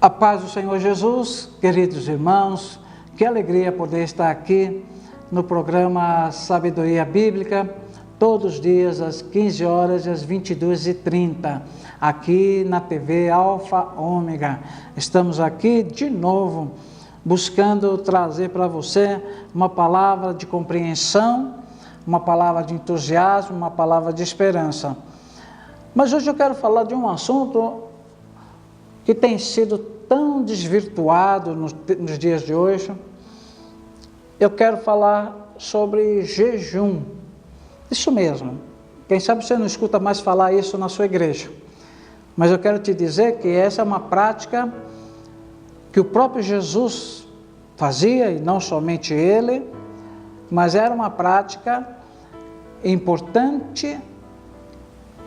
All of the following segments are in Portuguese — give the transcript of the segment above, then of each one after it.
A paz do Senhor Jesus, queridos irmãos, que alegria poder estar aqui no programa Sabedoria Bíblica, todos os dias às 15 horas e às 22h30, aqui na TV Alfa Ômega. Estamos aqui de novo, buscando trazer para você uma palavra de compreensão, uma palavra de entusiasmo, uma palavra de esperança. Mas hoje eu quero falar de um assunto que tem sido tão desvirtuado nos dias de hoje. Eu quero falar sobre jejum. Isso mesmo. Quem sabe você não escuta mais falar isso na sua igreja. Mas eu quero te dizer que essa é uma prática que o próprio Jesus fazia, e não somente ele, mas era uma prática importante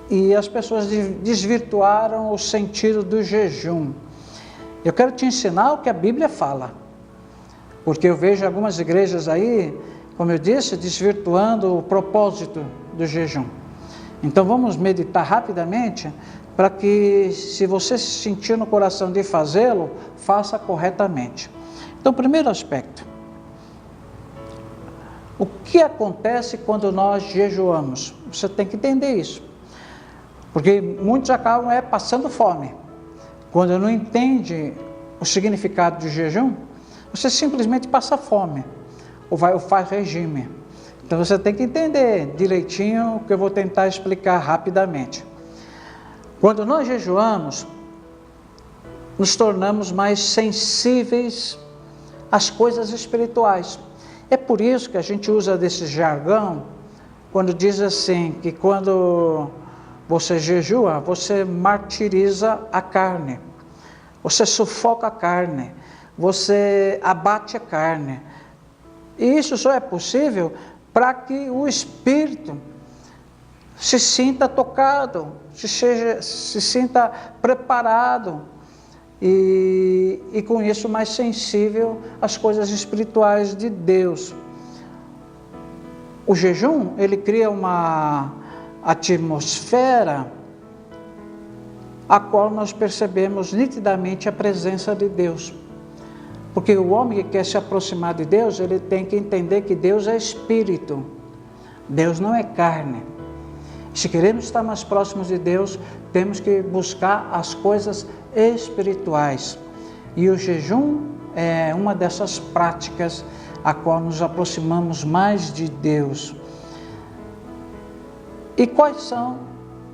e as pessoas desvirtuaram o sentido do jejum. Eu quero te ensinar o que a Bíblia fala, porque eu vejo algumas igrejas aí, como eu disse, desvirtuando o propósito do jejum. Então vamos meditar rapidamente, para que, se você se sentir no coração de fazê-lo, faça corretamente. Então, primeiro aspecto: o que acontece quando nós jejuamos? Você tem que entender isso, porque muitos acabam passando fome. Quando não entende o significado de jejum, você simplesmente passa fome, ou faz regime. Então você tem que entender direitinho o que eu vou tentar explicar rapidamente. Quando nós jejuamos, nos tornamos mais sensíveis às coisas espirituais. É por isso que a gente usa desse jargão, quando diz assim, que quando você jejua, você martiriza a carne, você sufoca a carne, você abate a carne. E isso só é possível para que o espírito se sinta tocado, se sinta preparado e com isso mais sensível às coisas espirituais de Deus. O jejum, ele cria uma atmosfera a qual nós percebemos nitidamente a presença de Deus. Porque o homem que quer se aproximar de Deus, ele tem que entender que Deus é espírito, Deus não é carne. Se queremos estar mais próximos de Deus, temos que buscar as coisas espirituais. E o jejum é uma dessas práticas a qual nos aproximamos mais de Deus. E quais são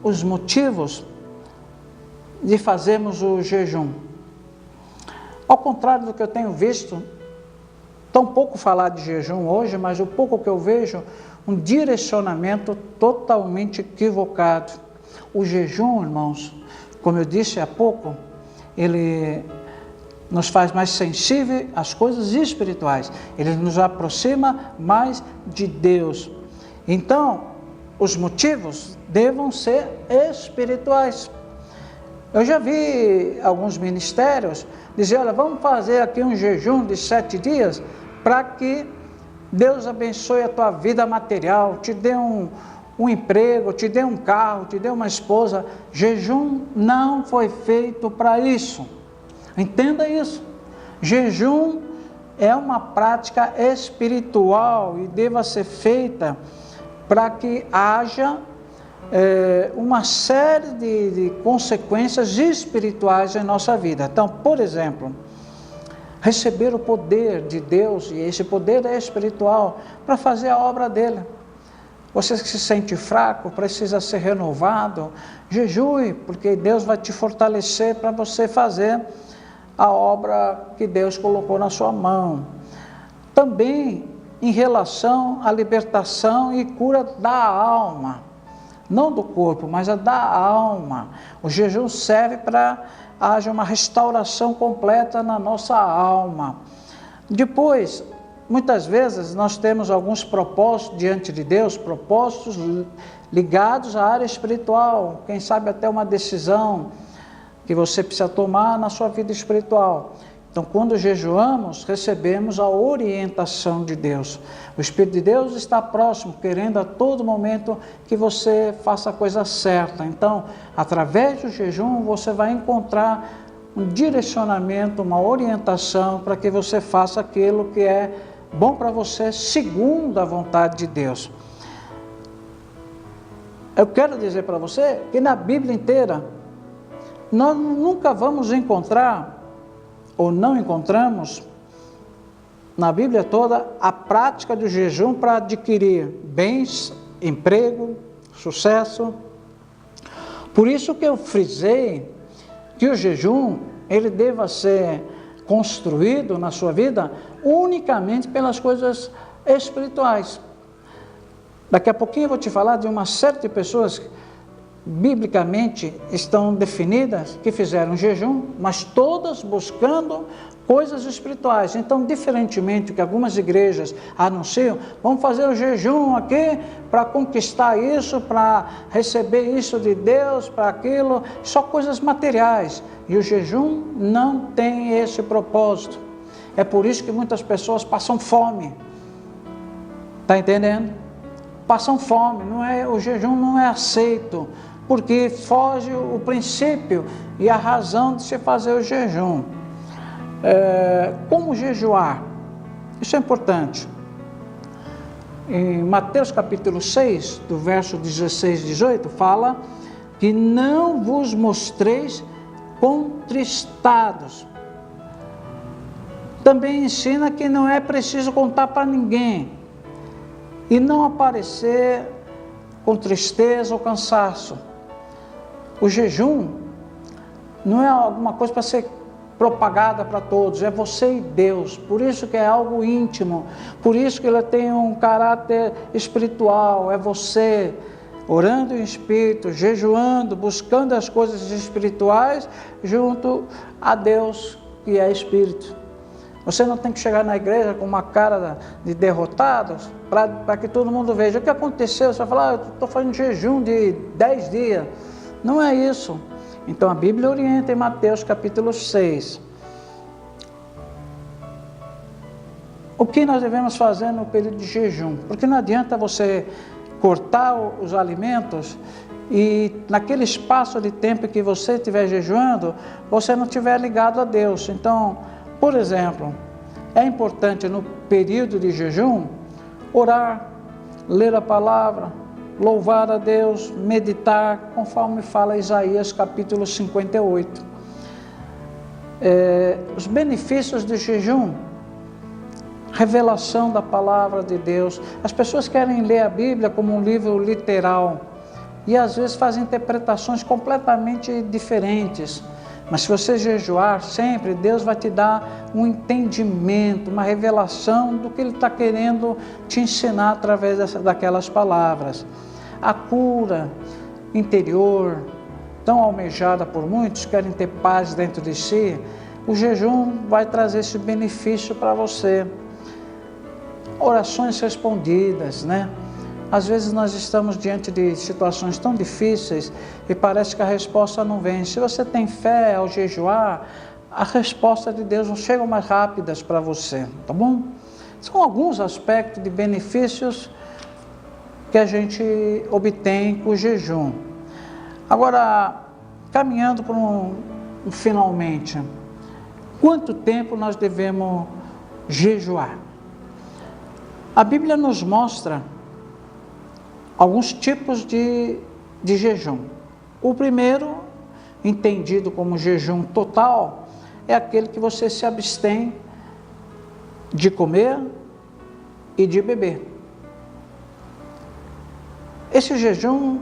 os motivos de fazermos o jejum? Ao contrário do que eu tenho visto, tão pouco falar de jejum hoje, mas o pouco que eu vejo, um direcionamento totalmente equivocado. O jejum, irmãos, como eu disse há pouco, ele nos faz mais sensíveis às coisas espirituais, ele nos aproxima mais de Deus. Então, os motivos devam ser espirituais. Eu já vi alguns ministérios dizer, olha, vamos fazer aqui um jejum de 7 dias para que Deus abençoe a tua vida material, te dê um emprego, te dê um carro, te dê uma esposa. Jejum não foi feito para isso. Entenda isso. Jejum é uma prática espiritual e deva ser feita para que haja uma série de consequências espirituais em nossa vida. Então, por exemplo, receber o poder de Deus, e esse poder é espiritual, para fazer a obra dele. Você que se sente fraco, precisa ser renovado, jejue, porque Deus vai te fortalecer para você fazer a obra que Deus colocou na sua mão. Também em relação à libertação e cura da alma, não do corpo, mas a da alma. O jejum serve para haja uma restauração completa na nossa alma. Depois, muitas vezes nós temos alguns propósitos diante de Deus, propósitos ligados à área espiritual, quem sabe até uma decisão que você precisa tomar na sua vida espiritual. Então, quando jejuamos, recebemos a orientação de Deus. O Espírito de Deus está próximo, querendo a todo momento que você faça a coisa certa. Então, através do jejum, você vai encontrar um direcionamento, uma orientação para que você faça aquilo que é bom para você, segundo a vontade de Deus. Eu quero dizer para você que na Bíblia inteira, nós nunca vamos encontrar, ou não encontramos, na Bíblia toda, a prática do jejum para adquirir bens, emprego, sucesso. Por isso que eu frisei que o jejum, ele deva ser construído na sua vida unicamente pelas coisas espirituais. Daqui a pouquinho eu vou te falar de uma série de pessoas que, biblicamente, estão definidas, que fizeram jejum, mas todas buscando coisas espirituais. Então, diferentemente do que algumas igrejas anunciam, vamos fazer o jejum aqui para conquistar isso, para receber isso de Deus, para aquilo, só coisas materiais. E o jejum não tem esse propósito. É por isso que muitas pessoas passam fome. Está entendendo? Passam fome, o jejum não é aceito, porque foge o princípio e a razão de se fazer o jejum. Como jejuar? Isso é importante. Em Mateus capítulo 6, do verso 16 e 18, fala que não vos mostreis contristados. Também ensina que não é preciso contar para ninguém e não aparecer com tristeza ou cansaço. O jejum não é alguma coisa para ser propagada para todos, é você e Deus. Por isso que é algo íntimo, por isso que ele tem um caráter espiritual. É você orando em espírito, jejuando, buscando as coisas espirituais junto a Deus, que é espírito. Você não tem que chegar na igreja com uma cara de derrotado para que todo mundo veja o que aconteceu. Você vai falar, eu estou fazendo jejum de 10 dias. Não é isso. Então a Bíblia orienta em Mateus capítulo 6. O que nós devemos fazer no período de jejum? Porque não adianta você cortar os alimentos e naquele espaço de tempo que você estiver jejuando, você não estiver ligado a Deus. Então, por exemplo, é importante no período de jejum orar, ler a palavra, louvar a Deus, meditar, conforme fala Isaías capítulo 58. Os benefícios do jejum, revelação da palavra de Deus. As pessoas querem ler a Bíblia como um livro literal e às vezes fazem interpretações completamente diferentes. Mas se você jejuar sempre, Deus vai te dar um entendimento, uma revelação do que Ele está querendo te ensinar através daquelas palavras. A cura interior, tão almejada por muitos, querem ter paz dentro de si, o jejum vai trazer esse benefício para você. Orações respondidas, né? Às vezes nós estamos diante de situações tão difíceis e parece que a resposta não vem. Se você tem fé ao jejuar, a resposta de Deus não chega mais rápidas para você, tá bom? São alguns aspectos de benefícios que a gente obtém com o jejum. Agora, caminhando para um finalmente, quanto tempo nós devemos jejuar? A Bíblia nos mostra alguns tipos de jejum. O primeiro, entendido como jejum total, é aquele que você se abstém de comer e de beber. Esse jejum,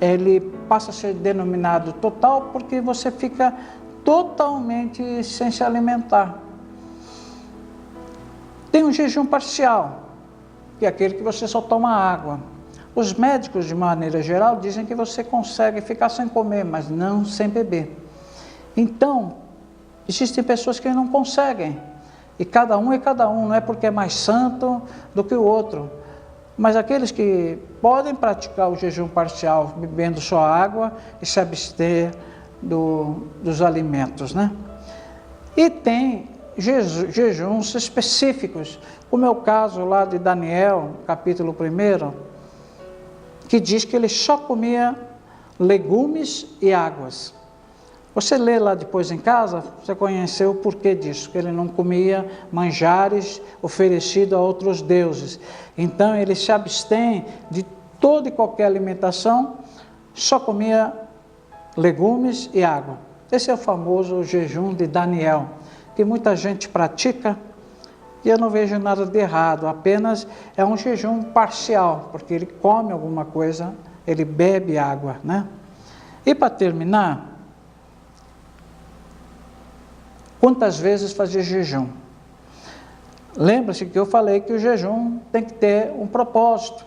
ele passa a ser denominado total porque você fica totalmente sem se alimentar. Tem um jejum parcial, que é aquele que você só toma água. Os médicos, de maneira geral, dizem que você consegue ficar sem comer, mas não sem beber. Então, existem pessoas que não conseguem. E cada um é cada um, não é porque é mais santo do que o outro. Mas aqueles que podem praticar o jejum parcial, bebendo só água e se abster dos alimentos, né? E tem jejuns específicos, como é o caso lá de Daniel, capítulo 1, que diz que ele só comia legumes e águas. Você lê lá depois em casa, você conheceu o porquê disso, que ele não comia manjares oferecidos a outros deuses. Então ele se abstém de toda e qualquer alimentação, só comia legumes e água. Esse é o famoso jejum de Daniel, que muita gente pratica, e eu não vejo nada de errado, apenas é um jejum parcial, porque ele come alguma coisa, ele bebe água, né? E para terminar, quantas vezes fazer jejum? Lembra-se que eu falei que o jejum tem que ter um propósito.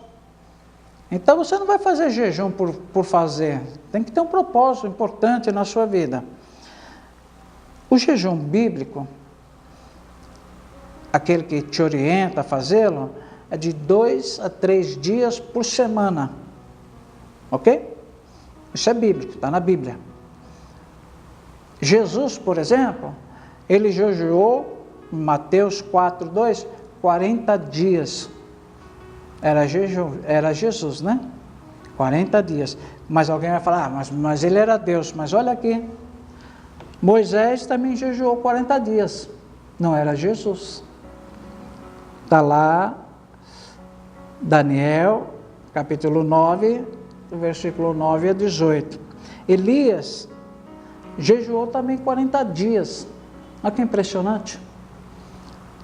Então você não vai fazer jejum por fazer, tem que ter um propósito importante na sua vida. O jejum bíblico, aquele que te orienta a fazê-lo, é de 2 a 3 dias por semana. Ok? Isso é bíblico, está na Bíblia. Jesus, por exemplo, ele jejuou, em Mateus 4:2, 40 dias. Era Jesus, né? 40 dias. Mas alguém vai falar, mas ele era Deus. Mas olha aqui, Moisés também jejuou 40 dias. Não era Jesus. Está lá, Daniel, capítulo 9, versículo 9 a 18. Elias jejuou também 40 dias. Olha que impressionante.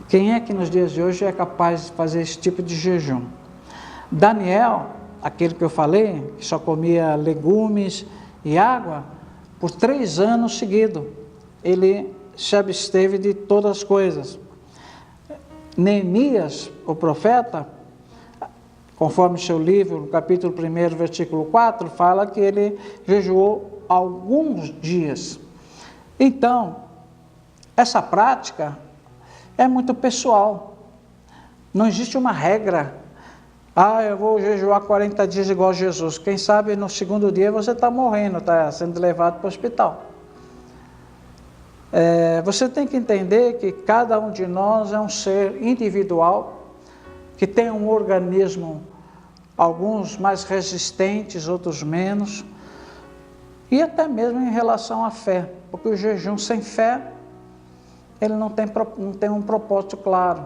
Quem é que nos dias de hoje é capaz de fazer esse tipo de jejum? Daniel, aquele que eu falei, que só comia legumes e água, por 3 anos seguidos, ele se absteve de todas as coisas. Neemias, o profeta, conforme seu livro, no capítulo 1, versículo 4, fala que ele jejuou alguns dias. Então, essa prática é muito pessoal. Não existe uma regra. Eu vou jejuar 40 dias igual Jesus. Quem sabe no segundo dia você está morrendo, está sendo levado para o hospital. Você tem que entender que cada um de nós é um ser individual, que tem um organismo, alguns mais resistentes, outros menos, e até mesmo em relação à fé, porque o jejum sem fé, ele não tem um propósito claro,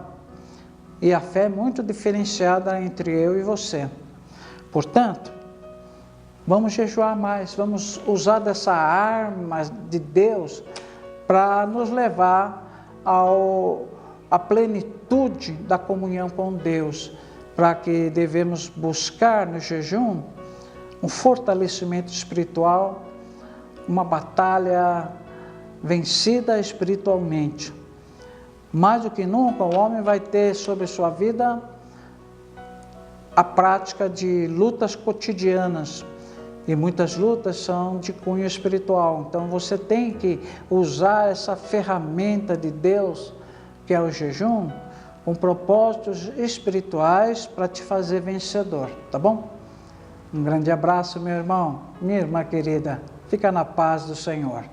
e a fé é muito diferenciada entre eu e você. Portanto, vamos jejuar mais, vamos usar dessa arma de Deus para nos levar à plenitude da comunhão com Deus, para que devemos buscar no jejum um fortalecimento espiritual, uma batalha vencida espiritualmente. Mais do que nunca, o homem vai ter sobre sua vida a prática de lutas cotidianas, e muitas lutas são de cunho espiritual. Então você tem que usar essa ferramenta de Deus, que é o jejum, com propósitos espirituais para te fazer vencedor, tá bom? Um grande abraço, meu irmão, minha irmã querida. Fica na paz do Senhor.